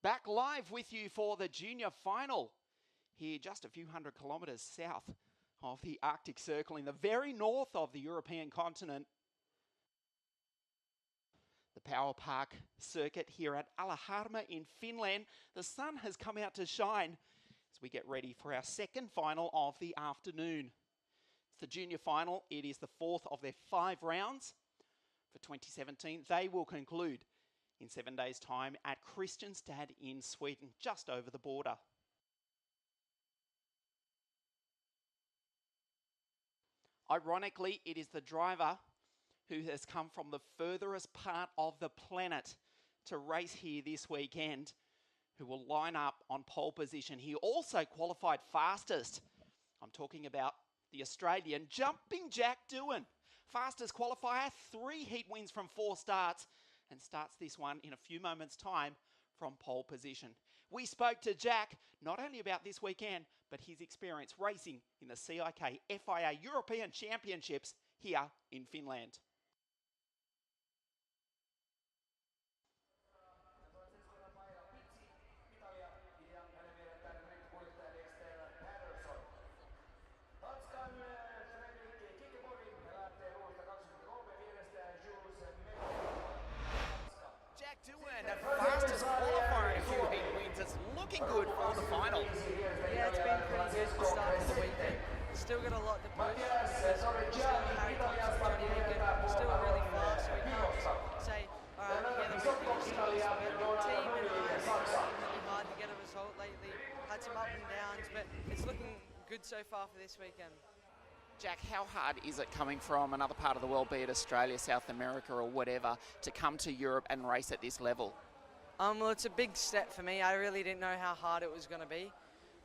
Back live with you for the junior final here just a few hundred kilometres south of the Arctic Circle in the very north of the European continent. The Power Park circuit here at Alaharma in Finland. The sun has come out to shine as we get ready for our second final of the afternoon. It's the junior final. It is the fourth of their 5 rounds for 2017. They will conclude in 7 days' time at Kristianstad in Sweden, just over the border. Ironically, it is the driver who has come from the furthest part of the planet to race here this weekend who will line up on pole position. He also qualified fastest. I'm talking about the Australian Jumping Jack Doohan. Fastest qualifier, 3 heat wins from 4 starts, and starts this one in a few moments' time from pole position. We spoke to Jack not only about this weekend, but his experience racing in the CIK FIA European Championships here in Finland. Fastest qualifier in 2 heat wins. It's looking good for the final. Yeah, it's been pretty good to start to the weekend. Still got a lot to push. Still Harry Thompson, Johnny Lincoln, still really fast, so we can't just say, alright, together we can just start this. But team and I have been working really hard to get a result lately. Had some ups and downs, but it's looking good so far for this weekend. Jack, how hard is it coming from another part of the world, be it Australia, South America or whatever, to come to Europe and race at this level? Well, it's a big step for me. I really didn't know how hard it was going to be.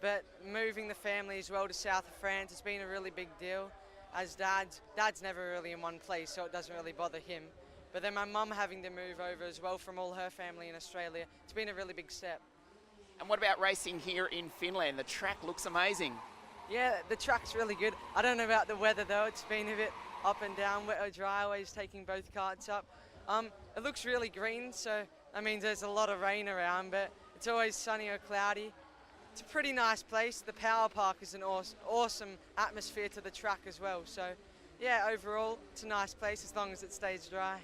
But moving the family as well to south of France, it's been a really big deal. As Dad's never really in one place, so it doesn't really bother him. But then my mum having to move over as well from all her family in Australia, it's been a really big step. And what about racing here in Finland? The track looks amazing. Yeah, the track's really good. I don't know about the weather though. It's been a bit up and down, wet or dry, always taking both karts up. It looks really green, so that means there's a lot of rain around, but it's always sunny or cloudy. It's a pretty nice place. The Power Park is an awesome atmosphere to the track as well. So yeah, overall, it's a nice place as long as it stays dry.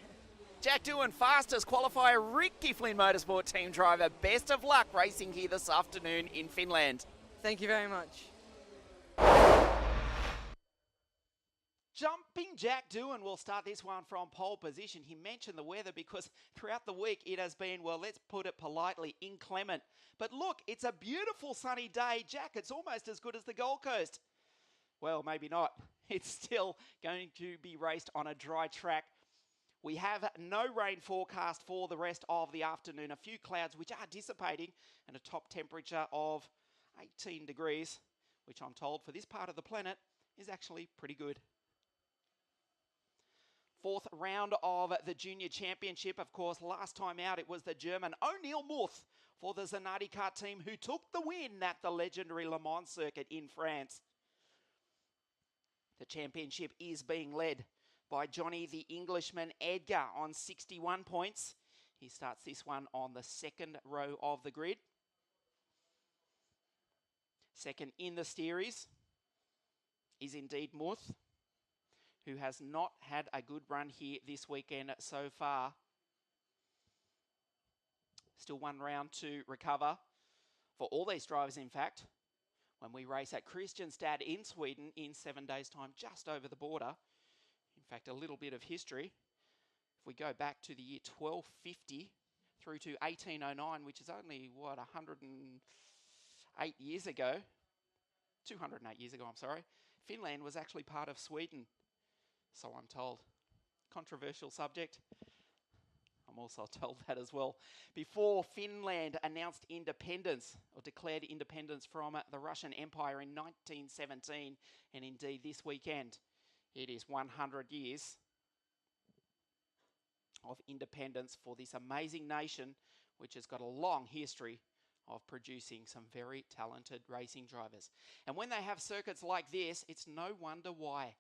Jack Doohan, fastest qualifier, Ricky Flynn Motorsport team driver. Best of luck racing here this afternoon in Finland. Thank you very much. Jumping Jack Doohan will start this one from pole position. He mentioned the weather because throughout the week it has been, well, let's put it politely, inclement. But look, it's a beautiful sunny day. Jack, it's almost as good as the Gold Coast. Well, maybe not. It's still going to be raced on a dry track. We have no rain forecast for the rest of the afternoon. A few clouds which are dissipating and a top temperature of 18 degrees, which I'm told for this part of the planet is actually pretty good. 4th round of the Junior Championship. Of course, last time out it was the German O'Neill Muth for the Zanardi kart team who took the win at the legendary Le Mans circuit in France. The championship is being led by Johnny the Englishman Edgar on 61 points. He starts this one on the 2nd row of the grid. Second in the series is indeed Muth, who has not had a good run here this weekend so far. Still 1 round to recover for all these drivers, in fact, when we race at Kristianstad in Sweden in 7 days' time, just over the border. In fact, a little bit of history. If we go back to the year 1250 through to 1809, which is only, 108 years ago, 208 years ago, I'm sorry, Finland was actually part of Sweden. So I'm told. Controversial subject. I'm also told that as well. Before Finland announced independence, or declared independence from the Russian Empire in 1917, and indeed this weekend, it is 100 years of independence for this amazing nation, which has got a long history of producing some very talented racing drivers. And when they have circuits like this, it's no wonder why.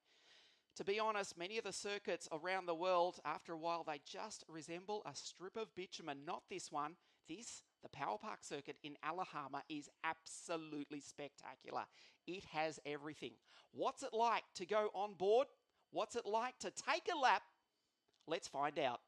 To be honest, many of the circuits around the world, after a while, they just resemble a strip of bitumen. Not this one. The Power Park circuit in Alaharma is absolutely spectacular. It has everything. What's it like to go on board? What's it like to take a lap? Let's find out.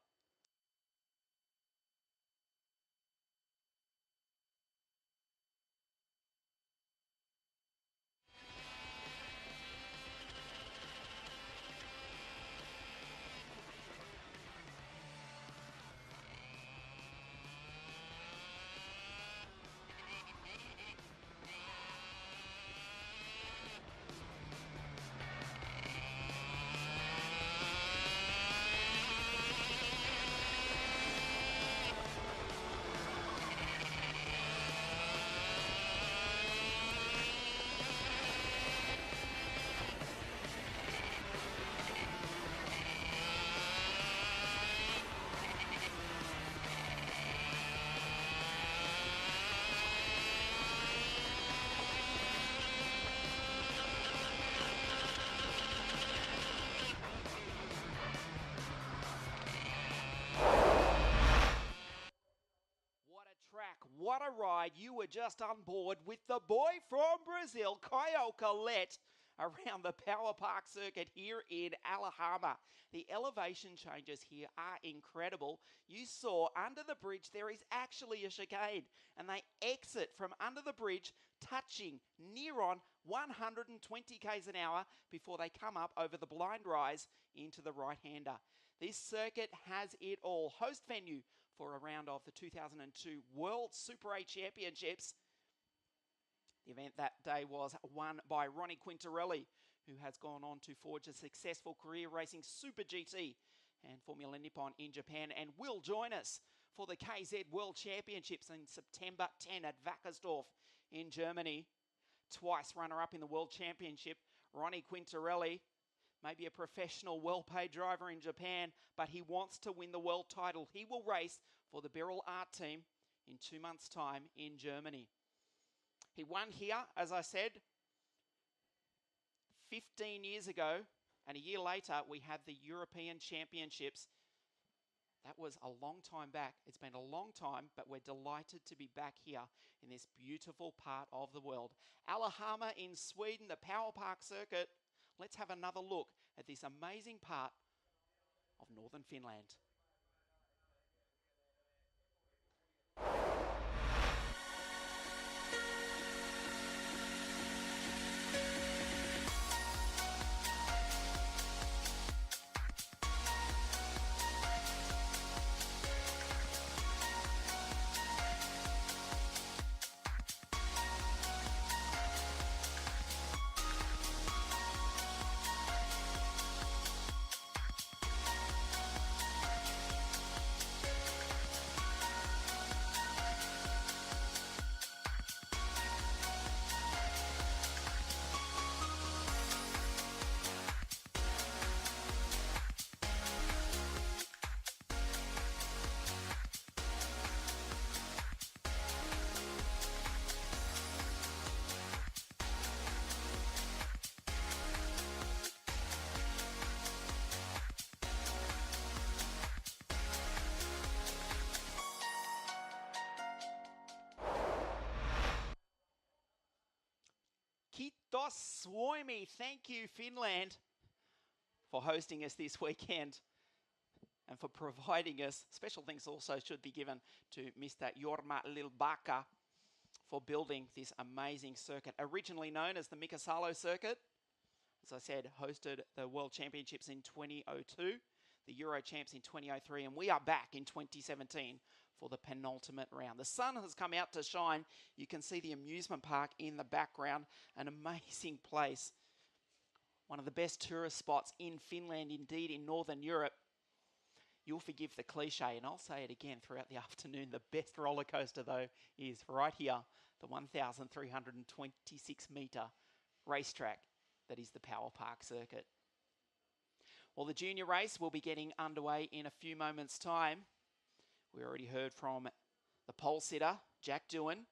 What a track, what a ride. You were just on board with the boy from Brazil, Caio Colette, around the Power Park circuit here in Alaharma. The elevation changes here are incredible. You saw under the bridge there is actually a chicane, and they exit from under the bridge touching near on 120 k's an hour before they come up over the blind rise into the right-hander. This circuit has it all. Host venue for a round of the 2002 World Super 8 Championships. The event that day was won by Ronnie Quintarelli, who has gone on to forge a successful career racing Super GT and Formula Nippon in Japan, and will join us for the KZ World Championships in September 10 at Wackersdorf in Germany. Twice runner-up in the World Championship, Ronnie Quintarelli, maybe a professional, well-paid driver in Japan, but he wants to win the world title. He will race for the Birrell Art team in 2 months' time in Germany. He won here, as I said, 15 years ago, and a year later we had the European Championships. That was a long time back. It's been a long time, but we're delighted to be back here in this beautiful part of the world. Alaharma in Sweden, the Power Park circuit. Let's have another look at this amazing part of northern Finland. Kiitos Suomi. Thank you, Finland, for hosting us this weekend and for providing us. Special thanks also should be given to Mr. Jorma Lilbaka for building this amazing circuit. Originally known as the Mikasalo circuit, as I said, hosted the World Championships in 2002, the Euro Champs in 2003, and we are back in 2017 for the penultimate round. The sun has come out to shine. You can see the amusement park in the background, an amazing place. One of the best tourist spots in Finland, indeed in Northern Europe. You'll forgive the cliche, and I'll say it again throughout the afternoon. The best roller coaster, though, is right here, the 1,326 metre racetrack that is the Power Park circuit. Well, the junior race will be getting underway in a few moments' time. We already heard from the pole sitter, Jack Doohan,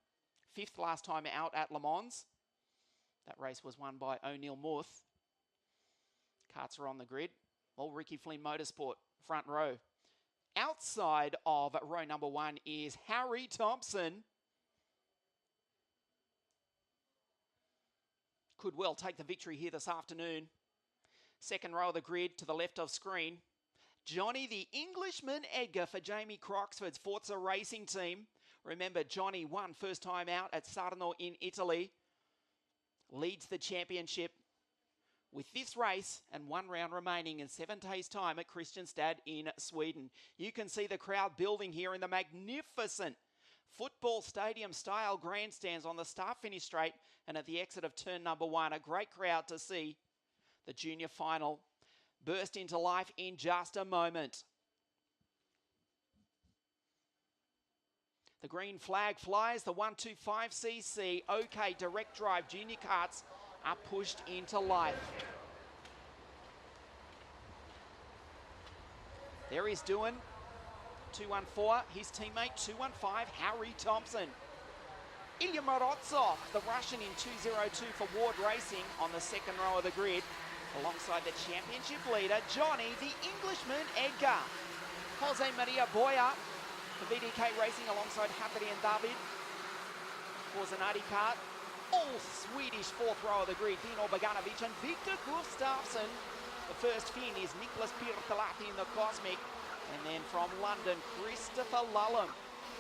5th last time out at Le Mans. That race was won by O'Neill Muth. Karts are on the grid. Well, Ricky Flynn Motorsport, front row. Outside of row number 1 is Harry Thompson. Could well take the victory here this afternoon. Second row of the grid to the left of screen. Johnny the Englishman Edgar for Jamie Croxford's Forza Racing team. Remember, Johnny won first time out at Sarno in Italy. Leads the championship with this race and 1 round remaining in 7 days' time at Kristianstad in Sweden. You can see the crowd building here in the magnificent football stadium style grandstands on the start-finish straight and at the exit of turn number 1. A great crowd to see the junior final burst into life in just a moment. The green flag flies. The 125cc OK direct drive junior karts are pushed into life. There is Doohan, 214, his teammate 215, Harry Thompson. Ilya Morozov, the Russian in 202 for Ward Racing on the second row of the grid, alongside the championship leader, Johnny the Englishman Edgar. Jose Maria Boya for VDK Racing alongside Hadri and David. Korzanati kart. All Swedish fourth row of the grid, Dino Boganovic and Victor Gustafsson. The first Finn is Nicholas Pirtalati in the Cosmic. And then from London, Christopher Lullum,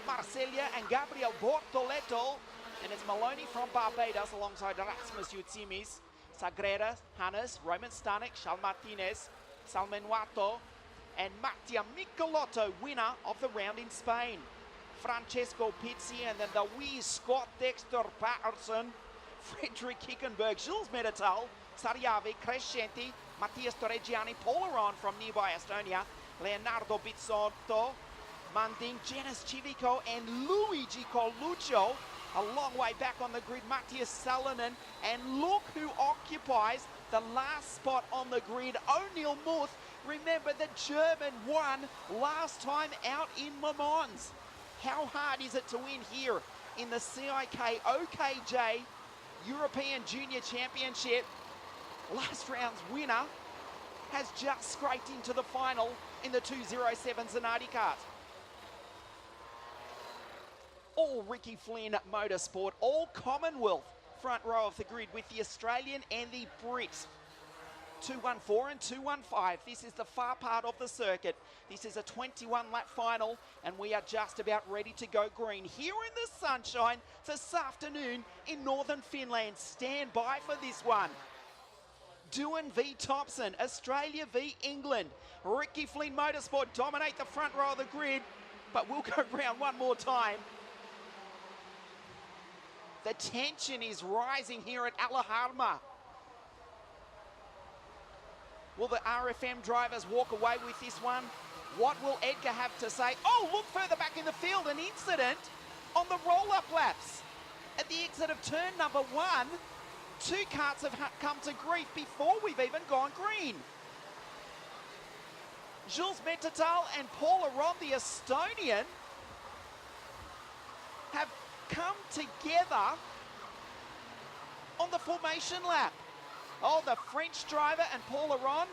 Marcelia and Gabriel Bortoletto. And it's Maloney from Barbados alongside Rasmus Yutsimis, Sagrera, Hannes, Roman Stanek, Charles Martinez, Salmenuato, and Mattia Michelotto, winner of the round in Spain. Francesco Pizzi, and then the wee Scott Dexter Patterson, Frederick Hickenberg, Jules Medital, Sarjavik, Crescenti, Mattias Torreggiani, Polaron from nearby Estonia, Leonardo Bizzotto, Mandin, Janice Civico, and Luigi Coluccio. A long way back on the grid, Matthias Salonen, and look who occupies the last spot on the grid, O'Neill Muth. Remember, the German won last time out in Le Mans. How hard is it to win here in the CIK OKJ European Junior Championship? Last round's winner has just scraped into the final in the 207 Zanardi kart. All Ricky Flynn Motorsport, all Commonwealth front row of the grid with the Australian and the Brit. 214 and 215. This is the far part of the circuit. This is a 21-lap final, and we are just about ready to go green here in the sunshine this afternoon in northern Finland. Stand by for this one. Doohan v Thompson, Australia v England. Ricky Flynn Motorsport dominate the front row of the grid, but we'll go round one more time. The tension is rising here at Alaharma. Will the RFM drivers walk away with this one? What will Edgar have to say? Oh, look further back in the field, an incident on the roll-up laps. At the exit of turn number 1, 2 karts have come to grief before we've even gone green. Jules Metatal and Paul Aron, the Estonian, have come together on the formation lap. Oh, the French driver and Paul Aron.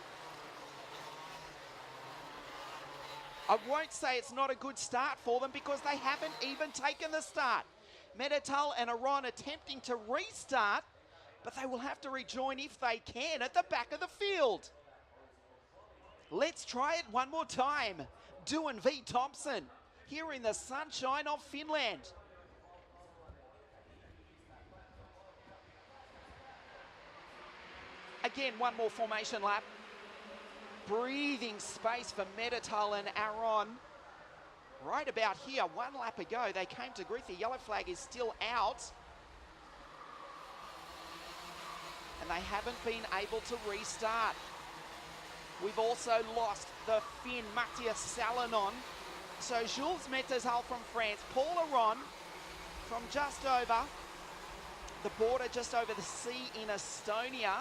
I won't say it's not a good start for them because they haven't even taken the start. Metatal and Aron attempting to restart, but they will have to rejoin if they can at the back of the field. Let's try it one more time. Doohan v Thompson here in the sunshine of Finland. Again, one more formation lap. Breathing space for Metatal and Aron. Right about here, 1 lap ago, they came to grief. The yellow flag is still out. And they haven't been able to restart. We've also lost the Finn, Matthias Salonen. So Jules Metatal from France, Paul Aron from just over the border, just over the sea in Estonia.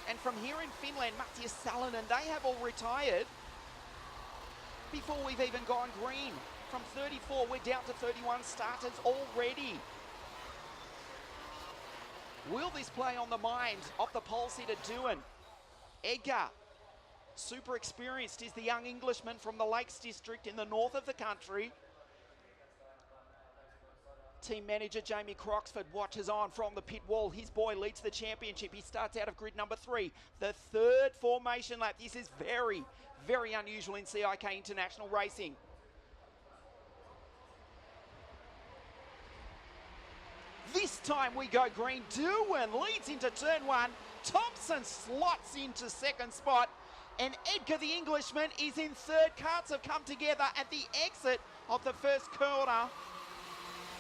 And from here in Finland, Matthias Salonen, they have all retired before we've even gone green. From 34, we're down to 31 starters already. Will this play on the mind of the pole sitter Doohan? Edgar Super experienced is the young Englishman from the Lakes District in the north of the country. Team manager Jamie Croxford watches on from the pit wall. His boy leads the championship. He starts out of grid number 3. The third formation lap. This is very, very unusual in CIK International Racing. This time we go green. Dewan leads into turn 1. Thompson slots into second spot. And Edgar the Englishman is in third. Carts have come together at the exit of the first corner.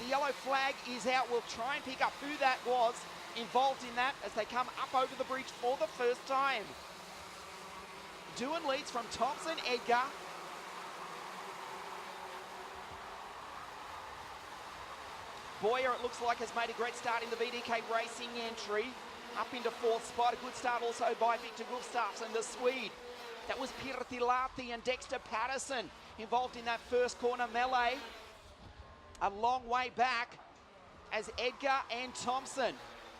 The yellow flag is out. We'll try and pick up who that was involved in that as they come up over the bridge for the first time. Dewan leads from Thompson, Edgar. Boyer, it looks like, has made a great start in the VDK Racing entry. Up into fourth spot. A good start also by Victor Gustafsson, the Swede. That was Pirtilahti and Dexter Patterson involved in that first corner melee. A long way back as Edgar and Thompson,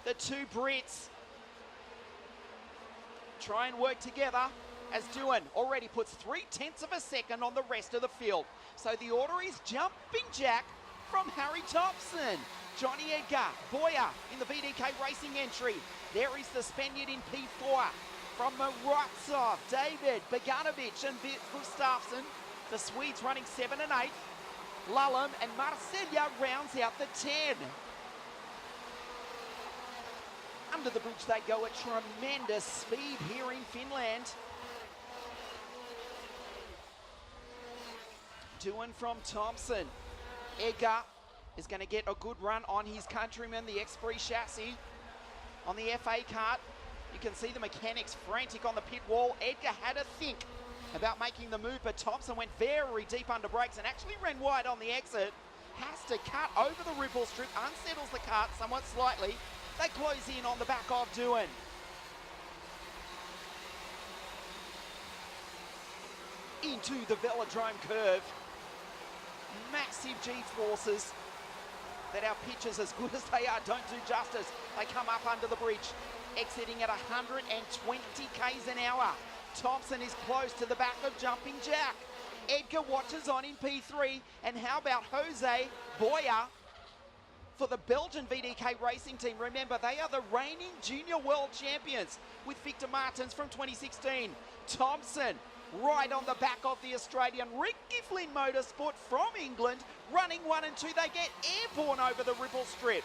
the two Brits, try and work together as Dewan already puts 0.3 of a second on the rest of the field. So the order is Jumping Jack from Harry Thompson, Johnny Edgar, Boyer in the VDK Racing entry. There is the Spaniard in P4 from Morozov, David, Beganovic and Gustafsson. The Swedes running 7 and 8. Lallum and Marcellia rounds out the 10. Under the bridge they go at tremendous speed here in Finland. Dewan from Thompson. Edgar is going to get a good run on his countryman, the Esprit chassis. On the FA kart, you can see the mechanics frantic on the pit wall. Edgar had a think about making the move, but Thompson went very deep under brakes and actually ran wide on the exit. Has to cut over the ripple strip, unsettles the kart somewhat slightly. They close in on the back of Dewan. Into the velodrome curve. Massive G-forces that our pitches, as good as they are, don't do justice. They come up under the bridge, exiting at 120 k's an hour. Thompson is close to the back of Jumping Jack. Edgar watches on in P3. And how about Jose Boyer for the Belgian VDK Racing team? Remember, they are the reigning junior world champions with Victor Martins from 2016. Thompson right on the back of the Australian. Ricky Flynn Motorsport from England running 1 and 2. They get airborne over the ripple strip.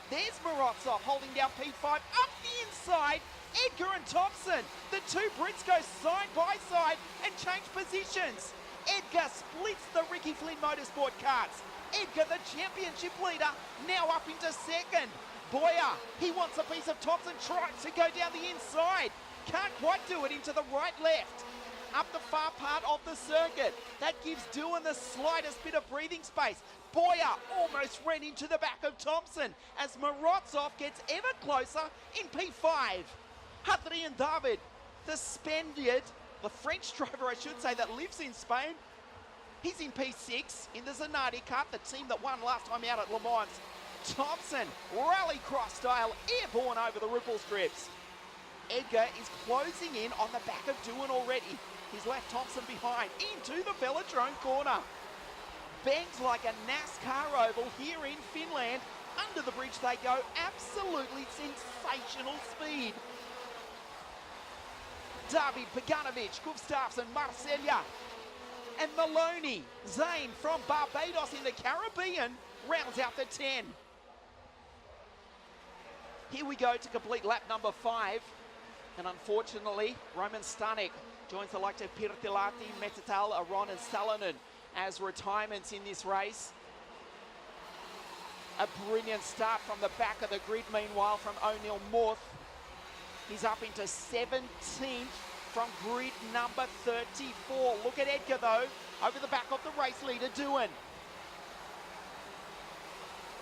There's Morozov holding down P5 up the inside. Edgar and Thompson, the two Brits go side by side and change positions. Edgar splits the Ricky Flynn Motorsport carts. Edgar, the championship leader, now up into second. Boyer, he wants a piece of Thompson, tries to go down the inside. Can't quite do it into the right-left. Up the far part of the circuit. That gives Dewan the slightest bit of breathing space. Boyer almost ran into the back of Thompson as Morozov gets ever closer in P5. Hadrian David, the Spaniard, the French driver I should say, that lives in Spain. He's in P6 in the Zanardi Cup, the team that won last time out at Le Mans. Thompson, rallycross style, airborne over the ripple strips. Edgar is closing in on the back of Dewan already. He's left Thompson behind into the velodrome corner. Bangs like a NASCAR oval here in Finland. Under the bridge they go, absolutely sensational speed. David, Beganovic, Gustafsson, Marcellia, and Maloney. Zane from Barbados in the Caribbean rounds out the 10. Here we go to complete lap number 5. And unfortunately, Roman Stanek joins the likes of Pirtilahti, Metatal, Aron and Salonen as retirements in this race. A brilliant start from the back of the grid, meanwhile, from O'Neill Muth. He's up into 17th from grid number 34. Look at Edgar, though, over the back of the race leader, Dewan.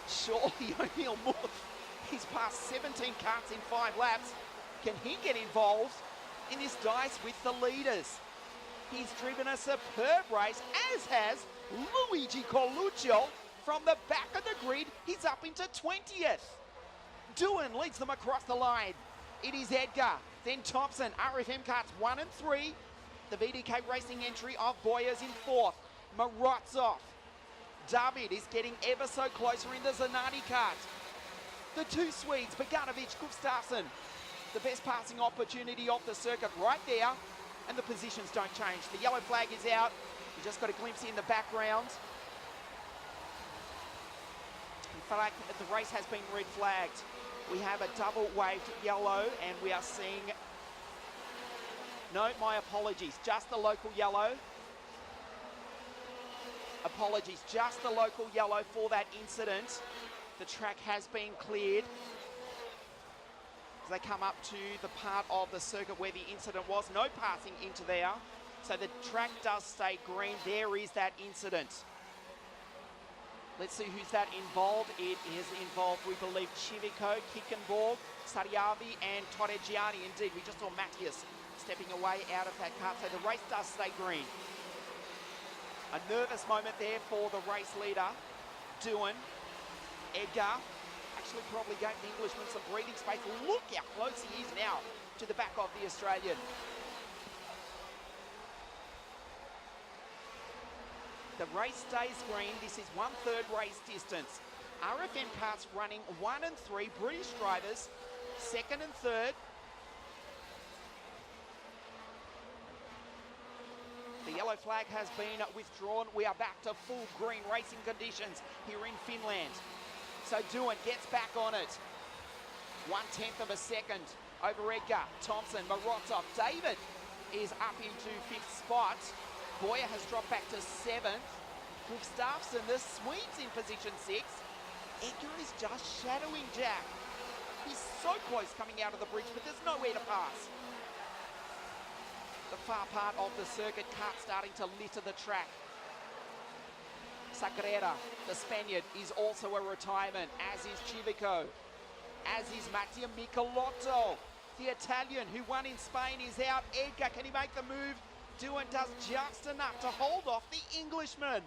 Surely O'Neill Muth, he's passed 17 carts in 5 laps. Can he get involved in this dice with the leaders? He's driven a superb race, as has Luigi Coluccio. From the back of the grid, he's up into 20th. Dewan leads them across the line. It is Edgar, then Thompson, RFM carts 1 and 3. The VDK Racing entry of Boyers in fourth. Morozov. David is getting ever so closer in the Zanardi kart. The two Swedes, Bogdanovic, Gustafsson. The best passing opportunity of the circuit right there. And the positions don't change. The yellow flag is out. You just got a glimpse in the background. In fact, the race has been red flagged. We have a double waved yellow and we are seeing... No, my apologies, just the local yellow. Apologies, just the local yellow for that incident. The track has been cleared. As they come up to the part of the circuit where the incident was, no passing into there. So the track does stay green. There is that incident. Let's see who's that involved. It is involved, we believe, Chivico, Kickenborg, Sariavi and Torreggiani. Indeed, we just saw Matthias stepping away out of that kart. So the race does stay green. A nervous moment there for the race leader, Doohan. Edgar actually probably gave the Englishman some breathing space. Look how close he is now to the back of the Australian. The race stays green. This is 1/3 race distance. RFM karts running 1 and 3. British drivers, 2nd and 3rd. The yellow flag has been withdrawn. We are back to full green racing conditions here in Finland. So Doohan gets back on it. 1/10 of a second over Edgar. Thompson, Morozov. David is up into 5th spot. Boyer has dropped back to 7th. Gustafsson, the Swedes in position 6. Edgar is just shadowing Jack. He's so close coming out of the bridge, but there's nowhere to pass. The far part of the circuit, kart starting to litter the track. Sagrera, the Spaniard, is also a retirement, as is Chivico, as is Mattia Michelotto. The Italian who won in Spain is out. Edgar, can he make the move? Doohan does just enough to hold off the Englishman.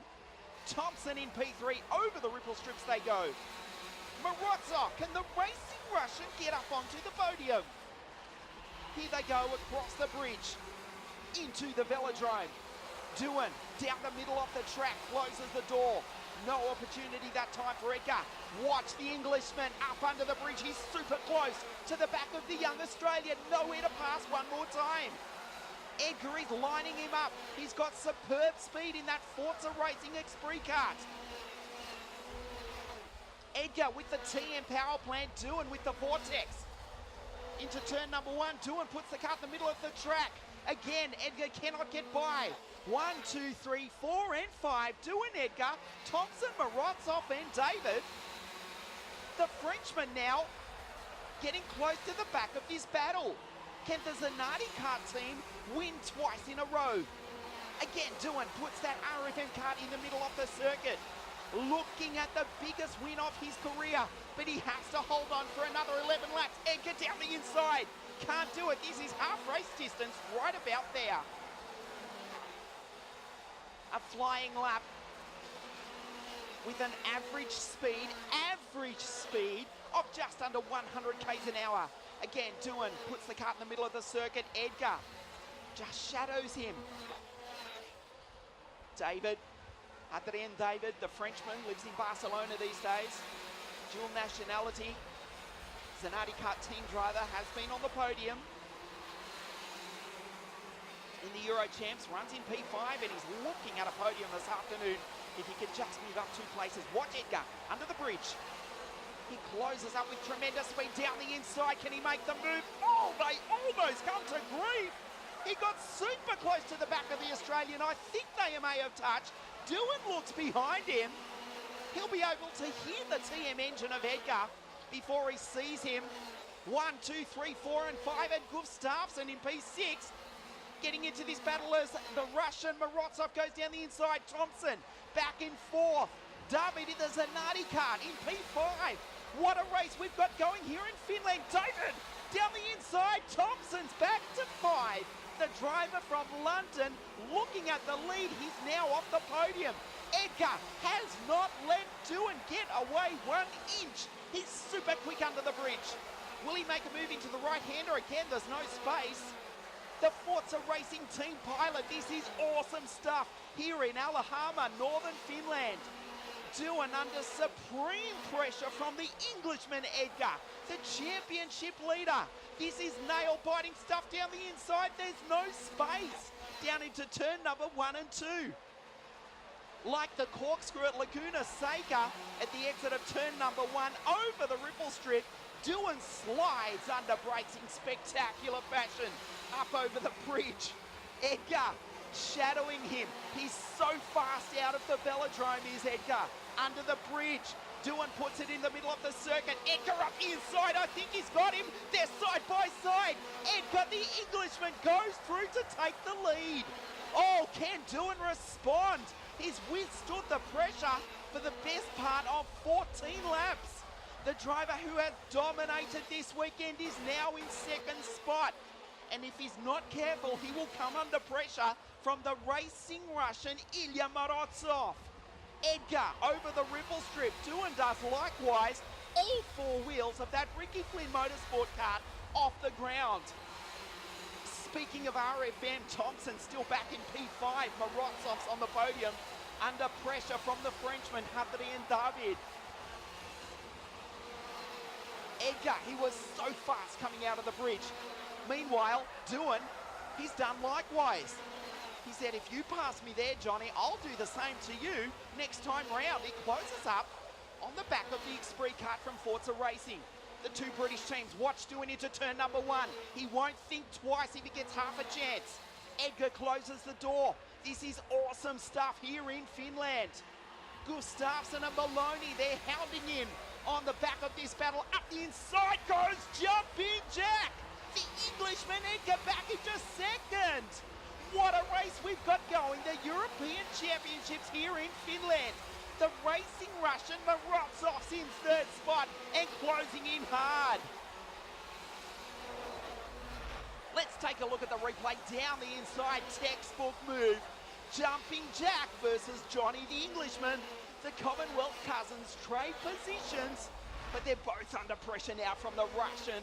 Thompson in P3, over the ripple strips they go. Morozov, can the racing Russian get up onto the podium? Here they go across the bridge into the velodrome. Doohan down the middle of the track, closes the door. No opportunity that time for Edgar. Watch the Englishman up under the bridge. He's super close to the back of the young Australian. Nowhere to pass one more time. Edgar is lining him up. He's got superb speed in that Forza Racing Express kart. Edgar with the TM power plant, Doohan with the Vortex. Into turn number 1, Doohan puts the kart in the middle of the track. Again, Edgar cannot get by. 1, 2, 3, 4 and 5. Doohan, Edgar, Thompson, Morozov and David. The Frenchman now getting close to the back of this battle. Can the Zanardi kart team win twice in a row? Again, Doohan puts that RFM kart in the middle of the circuit. Looking at the biggest win of his career, but he has to hold on for another 11 laps. Edgar down the inside. Can't do it. This is half race distance, right about there. A flying lap with an average speed of just under 100 k's an hour. Again, Doohan puts the kart in the middle of the circuit. Edgar just shadows him. David, Adrien David, the Frenchman, lives in Barcelona these days. Dual nationality. Zanardi kart team driver, has been on the podium in the Euro Champs, runs in P5 and he's looking at a podium this afternoon if he can just move up 2 places. Watch Edgar under the bridge. He closes up with tremendous speed down the inside. Can he make the move? Oh, they almost come to grief. He got super close to the back of the Australian. I think they may have touched. Doohan looks behind him. He'll be able to hear the TM engine of Edgar before he sees him. 1, 2, 3, 4 and 5 and Gustafsson in P6. Getting into this battle as the Russian Morozov goes down the inside. Thompson back in 4th. David in the Zanardi kart in P5. What a race we've got going here in Finland. David down the inside. Thompson's back to 5. The driver from London looking at the lead. He's now off the podium. Edgar has not let Doohan get away 1 inch. He's super quick under the bridge. Will he make a move into the right-hander? Again, there's no space. The 4th Forza Racing team pilot. This is awesome stuff here in Alaharma, northern Finland. Doing under supreme pressure from the Englishman Edgar, the championship leader. This is nail-biting stuff down the inside. There's no space down into turn number 1 and 2. Like the corkscrew at Laguna Seca at the exit of turn number 1 over the ripple strip, doing slides under brakes in spectacular fashion up over the bridge. Edgar shadowing him. He's so fast out of the velodrome, is Edgar. Under the bridge, Doohan puts it in the middle of the circuit. Edgar up the inside, I think he's got him. They're side by side. Edgar, the Englishman, goes through to take the lead. Oh, can Doohan respond? He's withstood the pressure for the best part of 14 laps. The driver who has dominated this weekend is now in second spot. And if he's not careful, he will come under pressure from the racing Russian Ilya Morozov. Edgar over the ripple strip. Doohan does likewise. All 4 wheels of that Ricky Flynn Motorsport kart off the ground. Speaking of RFM, Thompson still back in P5. Morozov's on the podium under pressure from the Frenchman, Hadrien David. Edgar, he was so fast coming out of the bridge. Meanwhile, Doohan, he's done likewise. He said, if you pass me there, Johnny, I'll do the same to you next time round. He closes up on the back of the Esprit kart from Forza Racing. The 2 British teams watch Doohan into turn number 1. He won't think twice if he gets half a chance. Edgar closes the door. This is awesome stuff here in Finland. Gustafsson and Maloney, they're hounding in on the back of this battle. Up the inside goes Jumping Jack. The Englishman Edgar back into second. What a race we've got going. The European Championships here in Finland. The racing Russian Morozov's in third spot and closing in hard. Let's take a look at the replay down the inside. Textbook move. Jumping Jack versus Johnny the Englishman. The Commonwealth cousins trade positions, but they're both under pressure now from the Russian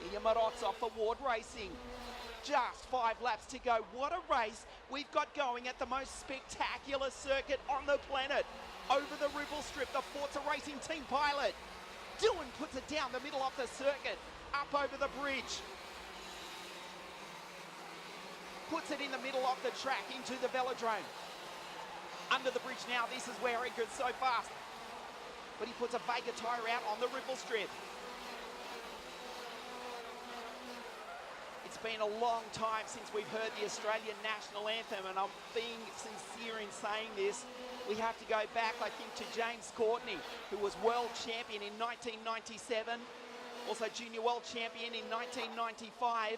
Ilya Morozov for Ward Racing. Just 5 laps to go. What a race we've got going at the most spectacular circuit on the planet. Over the ripple strip, the Forza Racing team pilot. Doohan puts it down the middle of the circuit, up over the bridge. Puts it in the middle of the track into the velodrome. Under the bridge now, this is where Edgar's so fast. But he puts a Vega tyre out on the ripple strip. It's been a long time since we've heard the Australian national anthem, and I'm being sincere in saying this. We have to go back, I think, to James Courtney, who was world champion in 1997, also junior world champion in 1995.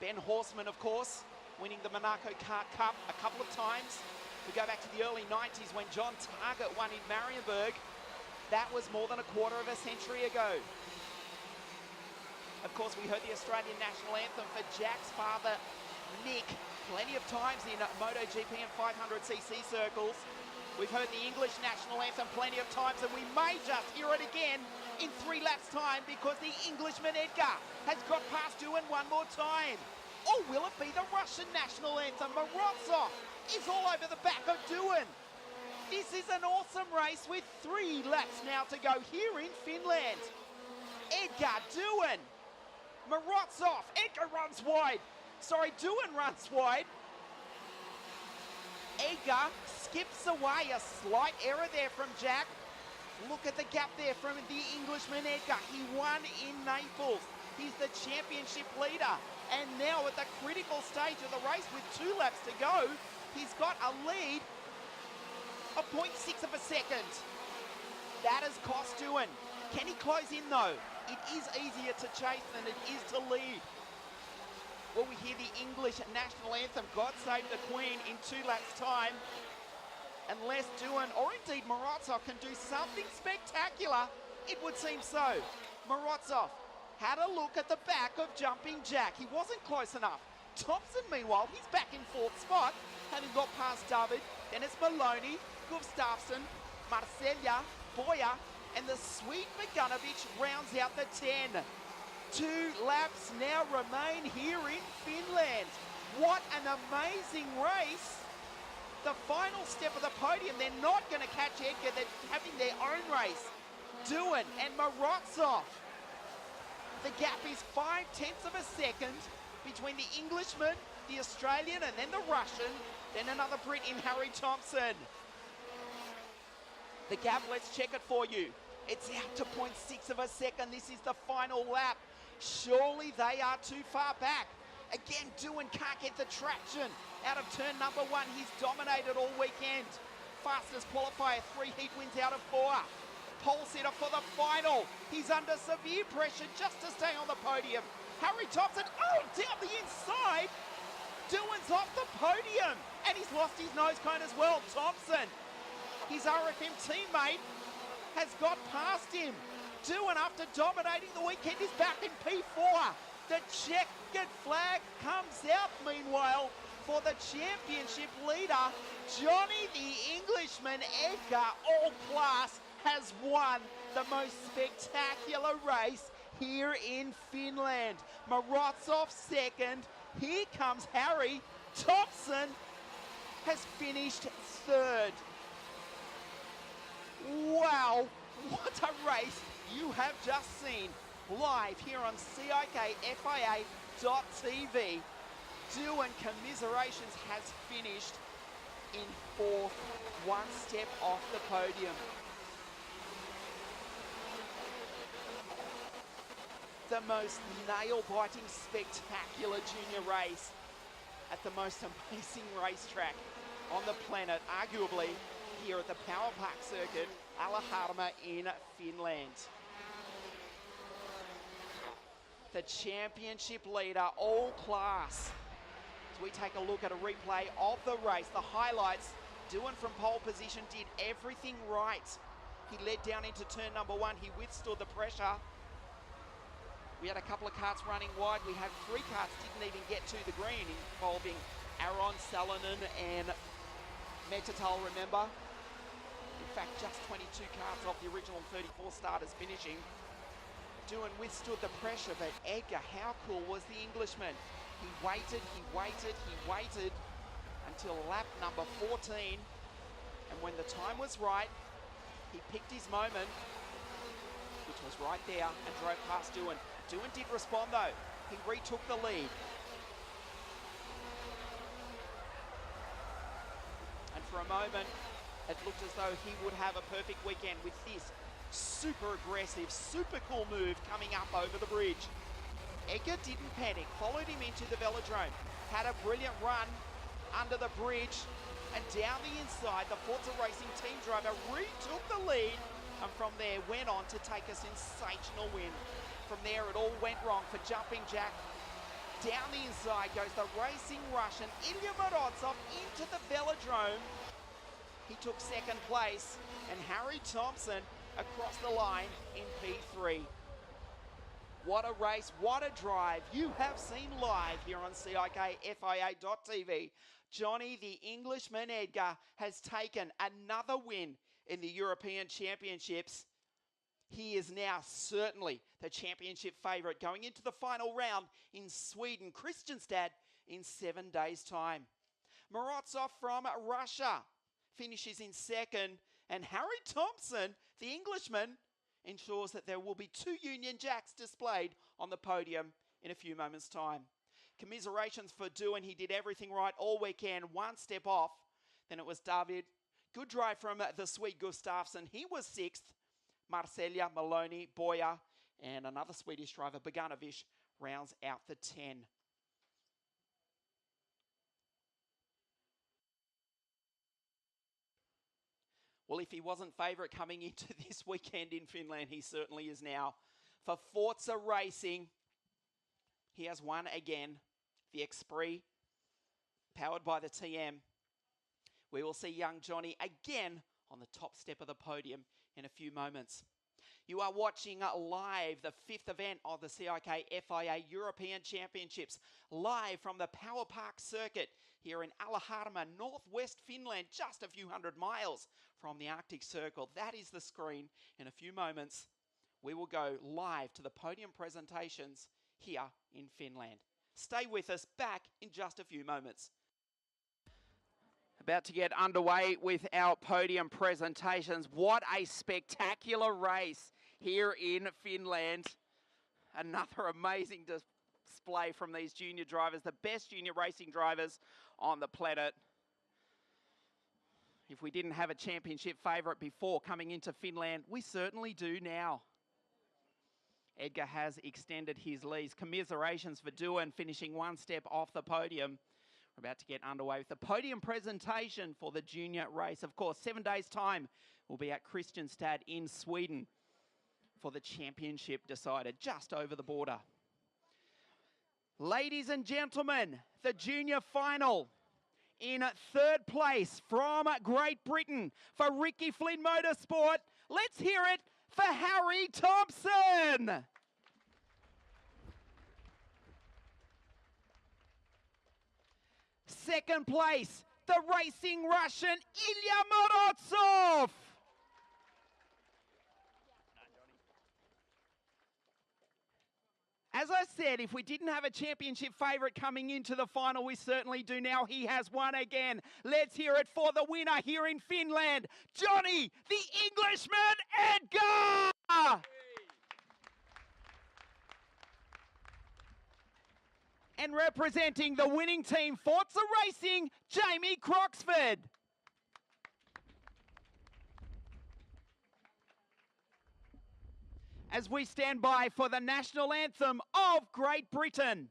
Ben Horseman, of course, winning the Monaco Kart Cup a couple of times. We go back to the early 90s when John Target won in Marienburg. That was more than a quarter of a century ago. Of course, we heard the Australian national anthem for Jack's father, Nick, plenty of times in MotoGP and 500cc circles. We've heard the English national anthem plenty of times, and we may just hear it again in 3 laps' time because the Englishman Edgar has got past Doohan one more time. Or will it be the Russian national anthem? Morozov is all over the back of Doohan. This is an awesome race with 3 laps now to go here in Finland. Edgar, Doohan, Morozov, Edgar runs wide. Sorry, Doohan runs wide. Edgar skips away, a slight error there from Jack. Look at the gap there from the Englishman Edgar. He won in Naples. He's the championship leader. And now at the critical stage of the race with 2 laps to go, he's got a lead of 0.6 of a second. That has cost Doohan. Can he close in though? It is easier to chase than it is to lead. Well, we hear the English national anthem, God Save the Queen, in 2 laps' time. Unless Doohan, or indeed Morozov, can do something spectacular, it would seem so. Morozov had a look at the back of Jumping Jack. He wasn't close enough. Thompson, meanwhile, he's back in 4th spot, having got past David. Then it's Maloney, Gustafsson, Marcella, Boyer, and the sweet Beganovic rounds out the 10. 2 laps now remain here in Finland. What an amazing race. The final step of the podium, they're not going to catch Edgar, they're having their own race. Duin and Morozov. The gap is 0.5 of a second between the Englishman, the Australian, and then the Russian, then another Brit in Harry Thompson. The gap, let's check it for you. It's out to 0.6 of a second. This is the final lap. Surely they are too far back. Again, Duin can't get the traction out of turn number 1. He's dominated all weekend. Fastest qualifier, 3 heat wins out of 4. Pole sitter for the final. He's under severe pressure just to stay on the podium. Harry Thompson, down the inside. Duin's off the podium. And he's lost his nose cone as well. Thompson, his RFM teammate, has got past him. Duin, after dominating the weekend, is back in P4. The checkered flag comes out, meanwhile, for the championship leader. Johnny the Englishman, Edgar, all class, has won the most spectacular race here in Finland. Morozov second. Here comes Harry. Thompson has finished third. Wow, what a race you have just seen live here on CIKFIA.tv. Duin Commiserations has finished in 4th, 1 step off the podium. The most nail-biting, spectacular junior race at the most amazing racetrack on the planet, arguably here at the Power Park Circuit, Alaharma in Finland. The championship leader, all class. As we take a look at a replay of the race, the highlights, Duin from pole position did everything right. He led down into turn number 1. He withstood the pressure. We had a couple of karts running wide. We had 3 karts didn't even get to the green, involving Aron, Salonen and Metatal, remember? In fact, just 22 karts off the original 34 starters finishing. Duin withstood the pressure, but Edgar, how cool was the Englishman? He waited until lap number 14. And when the time was right, he picked his moment, which was right there, and drove past Duin. Duin did respond though. He retook the lead. And for a moment, it looked as though he would have a perfect weekend with this super aggressive, super cool move coming up over the bridge. Edgar didn't panic, followed him into the velodrome, had a brilliant run under the bridge and down the inside. The Forza Racing team driver retook the lead and from there went on to take a sensational win. From there it all went wrong for Jumping Jack. Down the inside goes the racing Russian Ilya Morozov into the velodrome. He took second place and Harry Thompson across the line in P3. What a race, what a drive you have seen live here on CIKFIA.tv. Johnny the Englishman Edgar has taken another win in the European Championships. He is now certainly the championship favourite going into the final round in Sweden, Kristianstad, in 7 days' time. Morozov from Russia finishes in second, and Harry Thompson, the Englishman, ensures that there will be 2 Union Jacks displayed on the podium in a few moments' time. Commiserations for Duin. He did everything right all weekend, 1 step off. Then it was David. Good drive from the Swede Gustafsson. He was 6th. Marcelia, Maloney, Boyer, and another Swedish driver, Boganovic, rounds out the 10. Well, if he wasn't favourite coming into this weekend in Finland, he certainly is now. For Forza Racing, he has won again. The Esprit, powered by the TM. We will see young Johnny again on the top step of the podium in a few moments. You are watching live the 5th event of the CIKFIA European Championships, live from the Power Park Circuit here in Alaharma, northwest Finland, just a few hundred miles from the Arctic Circle. That is the screen. In a few moments, we will go live to the podium presentations here in Finland. Stay with us, back in just a few moments. About to get underway with our podium presentations. What a spectacular race here in Finland. Another amazing display from these junior drivers, the best junior racing drivers on the planet. If we didn't have a championship favourite before coming into Finland, we certainly do now. Edgar has extended his leads. Commiserations for Duan, finishing one step off the podium. We're about to get underway with the podium presentation for the junior race. Of course, 7 days' time, we'll be at Kristianstad in Sweden for the championship decided just over the border. Ladies and gentlemen, the junior final. In third place from Great Britain for Ricky Flynn Motorsport. Let's hear it for Harry Thompson. Second place, the racing Russian Ilya Morotsov. As I said, if we didn't have a championship favourite coming into the final, we certainly do now. He has won again. Let's hear it for the winner here in Finland, Johnny, the Englishman, Edgar! And representing the winning team, Forza Racing, Jamie Croxford. As we stand by for the national anthem of Great Britain.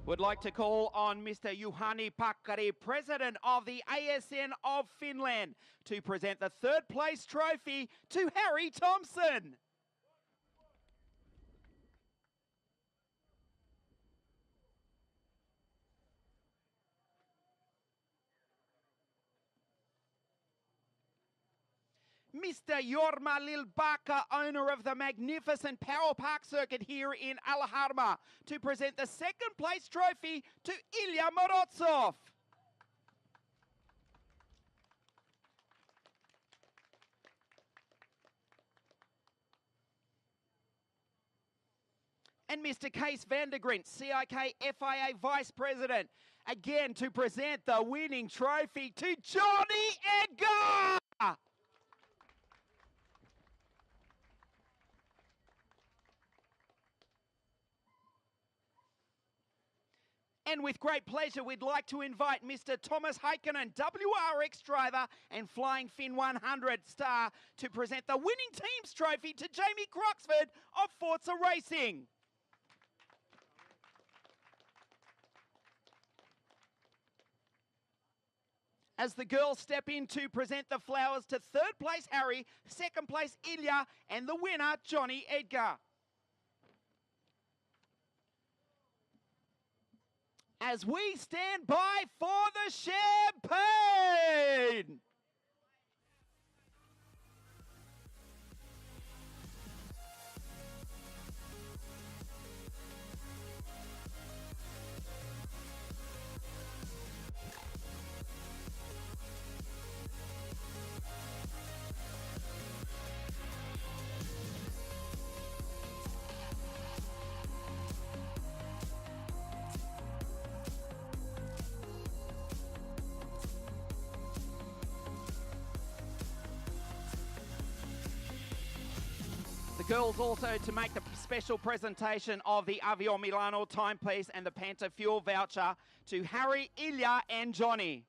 Would like to call on Mr. Juhani Pakkari, President of the ASN of Finland, to present the third place trophy to Harry Thompson. Mr. Jorma Lilbaka, owner of the magnificent Power Park circuit here in Alaharma, to present the second place trophy to Ilya Morotsov. And Mr. Kees Vandergrint, CIK FIA Vice President, again to present the winning trophy to Johnny Edgar. And with great pleasure, we'd like to invite Mr. Thomas Heikkinen, WRX driver and Flying Finn 100 star, to present the winning team's trophy to Jamie Croxford of Forza Racing. As the girls step in to present the flowers to third place Harry, second place Ilya, and the winner Johnny Edgar. As we stand by for the champagne. Girls also to make the special presentation of the Avion Milano timepiece and the Panta Fuel voucher to Harry, Ilya and Johnny.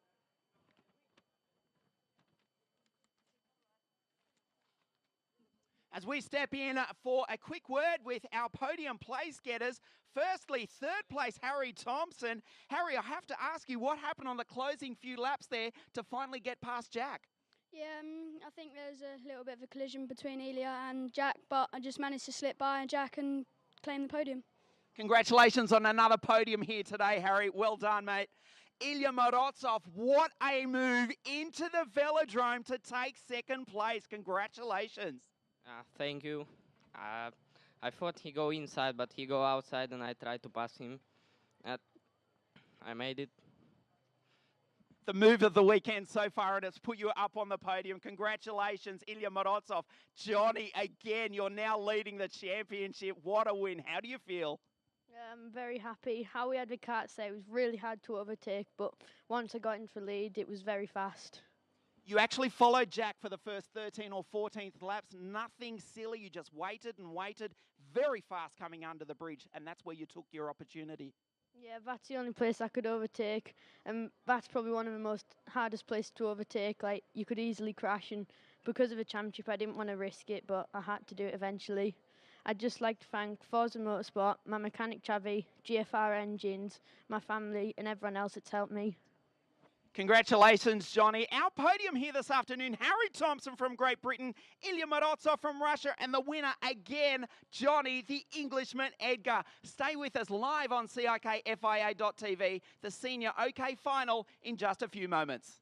As we step in for a quick word with our podium place getters. Firstly, third place, Harry Thompson. Harry, I have to ask you, what happened on the closing few laps there to finally get past Jack? Yeah, I think there's a little bit of a collision between Ilya and Jack, but I just managed to slip by Jack and claim the podium. Congratulations on another podium here today, Harry. Well done, mate. Ilya Morozov, what a move into the velodrome to take second place. Congratulations. Thank you. I thought he go inside, but he go outside, and I tried to pass him. I made it. The move of the weekend so far, and it's put you up on the podium. Congratulations, Ilya Morozov. Johnny, again, you're now leading the championship. What a win. How do you feel? I'm very happy. How we had the kart today was really hard to overtake, but once I got into the lead, it was very fast. You actually followed Jack for the first 13 or 14th laps. Nothing silly. You just waited and waited. Very fast coming under the bridge, and that's where you took your opportunity. Yeah, that's the only place I could overtake, and that's probably one of the most hardest places to overtake. Like, you could easily crash, and because of the championship, I didn't want to risk it, but I had to do it eventually. I'd just like to thank Forza Motorsport, my mechanic Chavi, GFR Engines, my family, and everyone else that's helped me. Congratulations, Johnny. Our podium here this afternoon, Harry Thompson from Great Britain, Ilya Morozov from Russia, and the winner again, Johnny, the Englishman, Edgar. Stay with us live on CIKFIA.tv, the Senior OK Final in just a few moments.